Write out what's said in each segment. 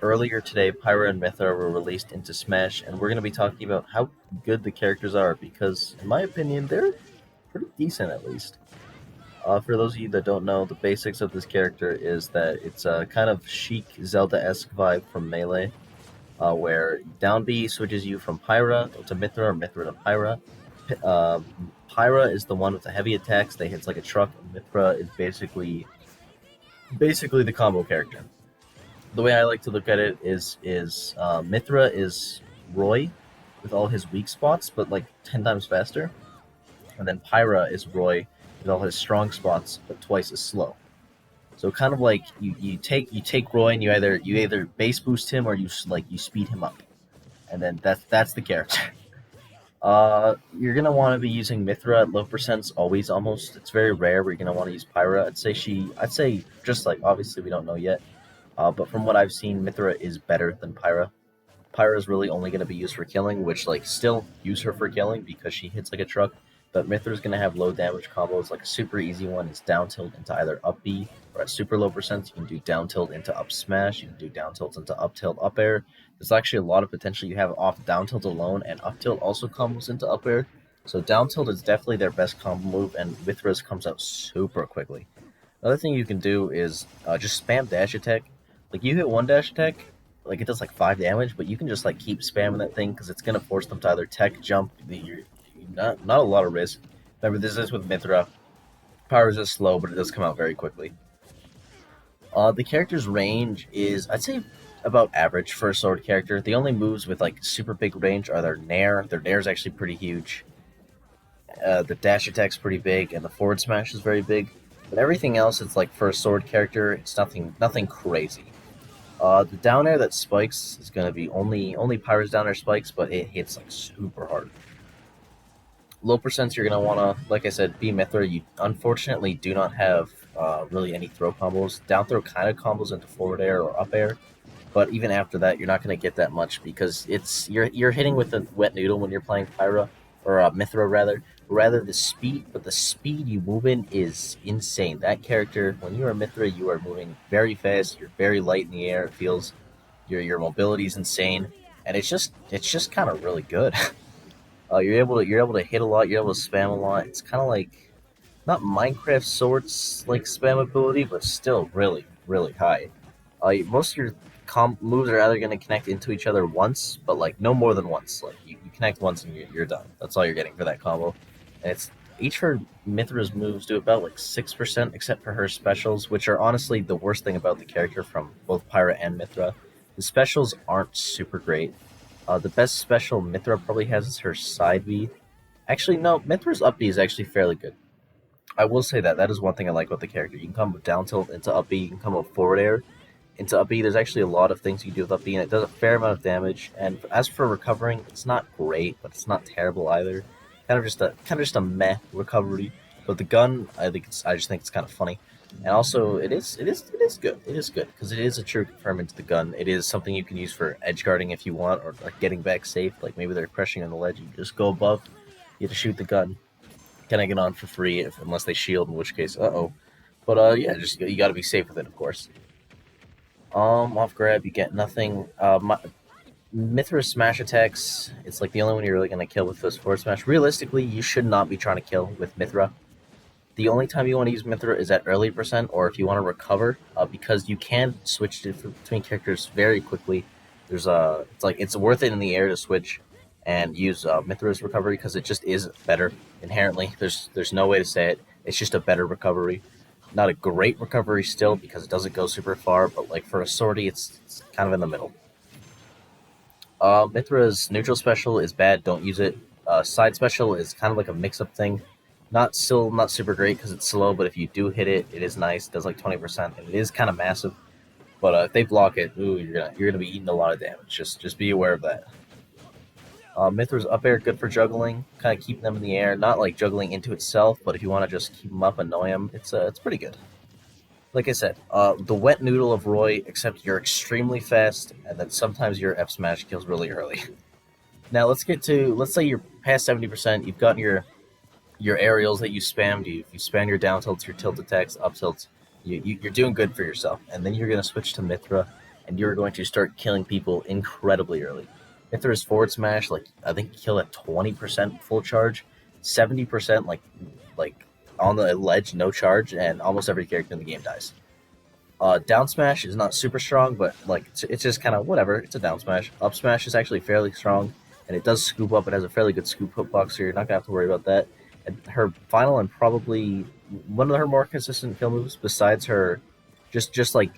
Earlier today, Pyra and Mythra were released into Smash, and we're going to be talking about how good the characters are because, in my opinion, they're pretty decent at least. For those of you that don't know, the basics of this character is that it's a kind of chic Zelda esque vibe from Melee, where down B switches you from Pyra to Mythra or Mythra to Pyra. Uh, Pyra is the one with the heavy attacks that hits like a truck, and Mythra is basically the combo character. The way I like to look at it is Mithra is Roy with all his weak spots, but like 10 times faster, and then Pyra is Roy with all his strong spots, but twice as slow. So kind of like you take Roy and you either base boost him or you speed him up, and then that's the character. You're gonna want to be using Mithra at low percents always. Almost, it's very rare where you're gonna want to use Pyra. I'd say just like obviously we don't know yet, but from what I've seen, Mithra is better than Pyra. Pyra is really only going to be used for killing, which like still use her for killing because she hits like a truck. But Mithra is going to have low damage combos. Like a super easy one is down tilt into either up B, or at super low percents you can do down tilt into up smash. You can do down tilt into up tilt up air. There's actually a lot of potential you have off down tilt alone, and up tilt also combos into up air. So down tilt is definitely their best combo move, and Mithra's comes out super quickly. Another thing you can do is just spam dash attack. Like you hit one dash attack, like it does like 5 damage, but you can just like keep spamming that thing because it's gonna force them to either tech jump. You're not a lot of risk. Remember, this is with Mithra. Power is just slow, but it does come out very quickly. The character's range is, I'd say, about average for a sword character. The only moves with like super big range are their nair. Their nair is actually pretty huge. The dash attack's pretty big, and the forward smash is very big. But everything else, it's like for a sword character, it's nothing crazy. The down air that spikes is gonna be only Pyro's down air spikes, but it hits like super hard. Low percents you're gonna wanna, like I said, be Mithra. You unfortunately do not have really any throw combos. Down throw kind of combos into forward air or up air, but even after that, you're not gonna get that much because you're hitting with a wet noodle when you're playing Pyra or Mithra rather the speed, but the speed you move in is insane. That character, when you are Mithra, you are moving very fast. You're very light in the air. It feels your mobility is insane, and it's just kind of really good. You're able to hit a lot. You're able to spam a lot. It's kind of like not Minecraft sorts like spam ability, but still really high. Most of your moves are either going to connect into each other once, but like no more than once. Like you connect once and you're done. That's all you're getting for that combo. And it's each her Mithra's moves do about like 6%, except for her specials, which are honestly the worst thing about the character from both Pyra and Mithra. The specials aren't super great. The best special Mithra probably has is her side B. Actually, no, Mithra's up B is actually fairly good. I will say that is one thing I like about the character. You can come down tilt into up B, you can come up forward air into up B. There's actually a lot of things you can do with up B, and it does a fair amount of damage. And as for recovering, it's not great, but it's not terrible either. Kind of just a meh recovery. But the gun, I just think it's kind of funny. And also, it is good. It is good because it is a true confirm into the gun. It is something you can use for edge guarding if you want, or like getting back safe. Like maybe they're crushing on the ledge, you just go above. You have to shoot the gun. Can I get on for free unless they shield? In which case, oh. But yeah, just you got to be safe with it, of course. Off grab, you get nothing. Mithra smash attacks. It's like the only one you're really gonna kill with this forward smash. Realistically, you should not be trying to kill with Mithra. The only time you want to use Mithra is at early percent, or if you want to recover, because you can switch between characters very quickly. It's worth it in the air to switch and use Mithra's recovery because it just is better inherently. There's no way to say it. It's just a better recovery. Not a great recovery still because it doesn't go super far, but like for a sortie, it's kind of in the middle. Mithra's neutral special is bad. Don't use it. Side special is kind of like a mix-up thing. Not super great because it's slow, but if you do hit it, it is nice. It does like 20%, and it is kind of massive. But if they block it, you're gonna be eating a lot of damage. Just be aware of that. Mithra's up air good for juggling, kind of keeping them in the air. Not like juggling into itself, but if you want to just keep them up, annoy them, it's pretty good. Like I said, the wet noodle of Roy, except you're extremely fast, and then sometimes your F smash kills really early. Now let's say you're past 70%. You've gotten your aerials that you spammed. You spam your down tilts, your tilt attacks, up tilts. You're doing good for yourself, and then you're gonna switch to Mithra, and you're going to start killing people incredibly early. Mithra's forward smash, like I think kill at 20% full charge, 70% like on the ledge, no charge, and almost every character in the game dies. Down smash is not super strong, but like it's just kind of whatever. It's a down smash. Up smash is actually fairly strong, and it does scoop up. It has a fairly good scoop hitbox, so you're not gonna have to worry about that. And her final and probably one of her more consistent kill moves, besides her, just like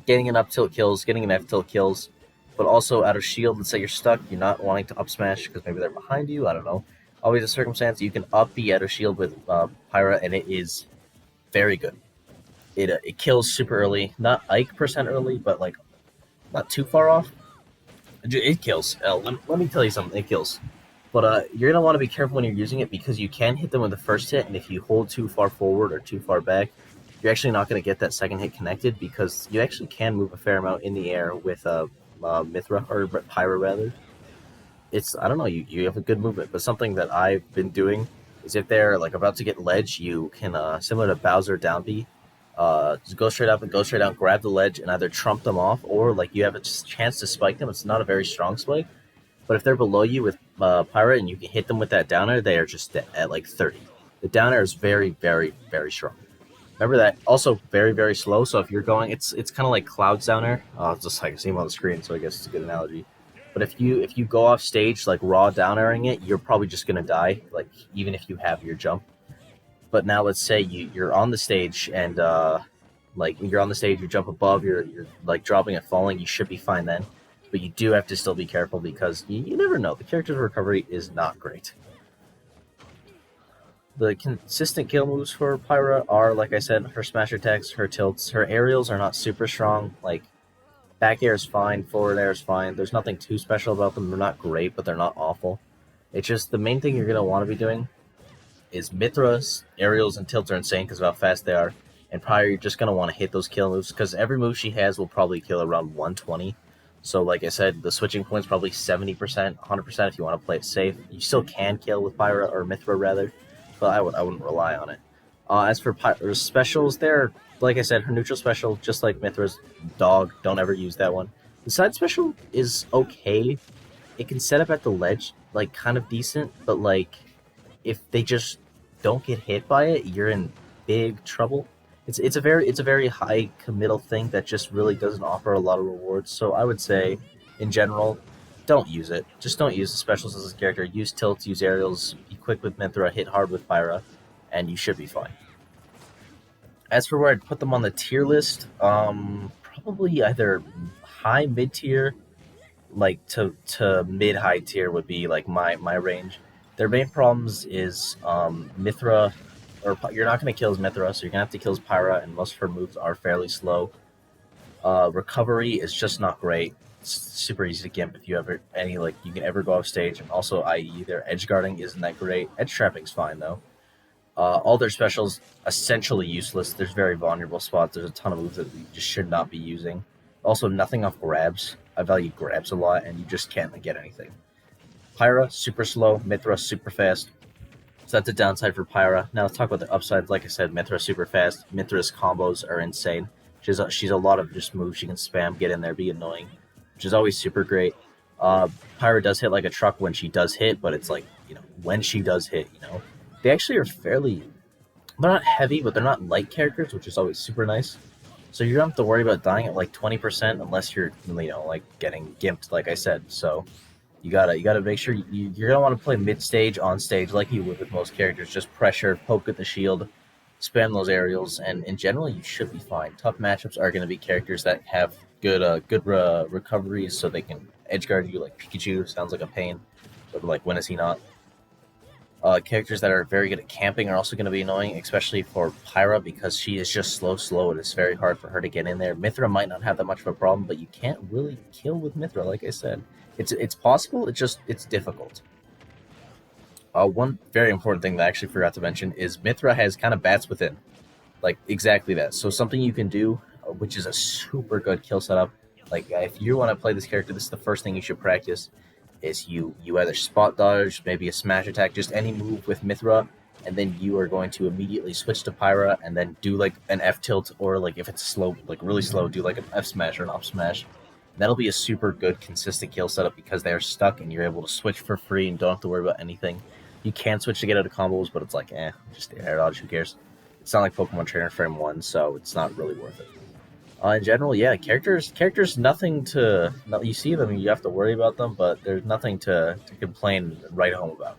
getting an up tilt kills, getting an F tilt kills, but also out of shield. Let's say you're stuck, you're not wanting to up smash because maybe they're behind you. I don't know. Always a circumstance you can up B out of shield with Pyra, and it is very good. It kills super early, not Ike percent early, but like not too far off. It kills. Let me tell you something. It kills, but you're gonna want to be careful when you're using it because you can hit them with the first hit, and if you hold too far forward or too far back, you're actually not going to get that second hit connected because you actually can move a fair amount in the air with Mithra or Pyra rather. It's I don't know you have a good movement, but something that I've been doing is if they're like about to get ledge, you can similar to Bowser down B, just go straight up and go straight down, grab the ledge, and either trump them off or like you have a chance to spike them. It's not a very strong spike, but if they're below you with Pyra and you can hit them with that downer, they are just at like 30. The downer is very, very, very strong. Remember that. Also, very, very slow. So if you're going, it's kind of like Cloud's downer. It's just like I see him on the screen, so I guess it's a good analogy. But if you go off stage like raw downering it, you're probably just gonna die. Like even if you have your jump. But now let's say you're on the stage and like you're on the stage, you jump above, you're like dropping and falling. You should be fine then. But you do have to still be careful because you never know. The character's recovery is not great. The consistent kill moves for Pyra are, like I said, her smash attacks, her tilts. Her aerials are not super strong. Like, back air is fine, forward air is fine. There's nothing too special about them. They're not great, but they're not awful. It's just the main thing you're going to want to be doing is Mithra's aerials and tilts are insane because of how fast they are. And Pyra, you're just going to want to hit those kill moves because every move she has will probably kill around 120. So, like I said, the switching point's probably 70%, 100% if you want to play it safe. You still can kill with Pyra, or Mithra rather, but I wouldn't rely on it. As for Pyra's specials, they're, like I said, her neutral special, just like Mithra's dog, don't ever use that one. The side special is okay. It can set up at the ledge, like, kind of decent, but, like, if they just don't get hit by it, you're in big trouble. It's a very high committal thing that just really doesn't offer a lot of rewards. So I would say, in general, don't use it. Just don't use the specials as a character. Use tilts, use aerials, be quick with Mithra, hit hard with Pyra, and you should be fine. As for where I'd put them on the tier list, probably either high mid tier, like to mid high tier would be like my range. Their main problems is Mithra, or you're not going to kill his Mithra, so you're going to have to kill his Pyra, and most of her moves are fairly slow. Recovery is just not great. It's super easy to gimp if you ever you can ever go off stage, and also i.e. their edge guarding isn't that great. Edge trapping's fine though. All their specials essentially useless. There's very vulnerable spots. There's a ton of moves that you just should not be using. Also, nothing off grabs. I value grabs a lot, and you just can't get anything. Pyra, super slow. Mithra, super fast. So that's a downside for Pyra. Now let's talk about the upside. Like I said, Mithra super fast. Mithra's combos are insane. She's a lot of just moves she can spam, get in there, be annoying, which is always super great. Pyra does hit like a truck when she does hit, but it's like, when she does hit, They actually are fairly, they're not heavy, but they're not light characters, which is always super nice. So you don't have to worry about dying at like 20% unless you're, like getting gimped, like I said. So you gotta make sure you're gonna want to play mid stage, on stage, like you would with most characters. Just pressure, poke at the shield, spam those aerials, and in general you should be fine. Tough matchups are going to be characters that have good recoveries, so they can edge guard you. Like Pikachu sounds like a pain, but like when is he not? Characters that are very good at camping are also going to be annoying, especially for Pyra because she is just slow, and it's very hard for her to get in there. Mithra might not have that much of a problem, but you can't really kill with Mithra, like I said. It's possible, it's difficult. One very important thing that I actually forgot to mention is Mithra has kind of bats within. Like, exactly that. So something you can do, which is a super good kill setup, like if you want to play this character, this is the first thing you should practice, is you either spot dodge, maybe a smash attack, just any move with Mithra and then you are going to immediately switch to Pyra and then do like an F tilt, or like if it's slow, like really slow, do like an F smash or an up smash. That'll be a super good consistent kill setup because they are stuck and you're able to switch for free and don't have to worry about anything. You can switch to get out of combos, but it's like, just air dodge, who cares? It's not like Pokemon Trainer Frame 1, so it's not really worth it. In general, yeah, characters, nothing to, you see them, you have to worry about them, but there's nothing to complain and write home about.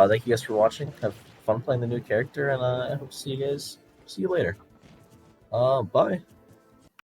Thank you guys for watching. Have fun playing the new character, and I hope to see you later. Bye.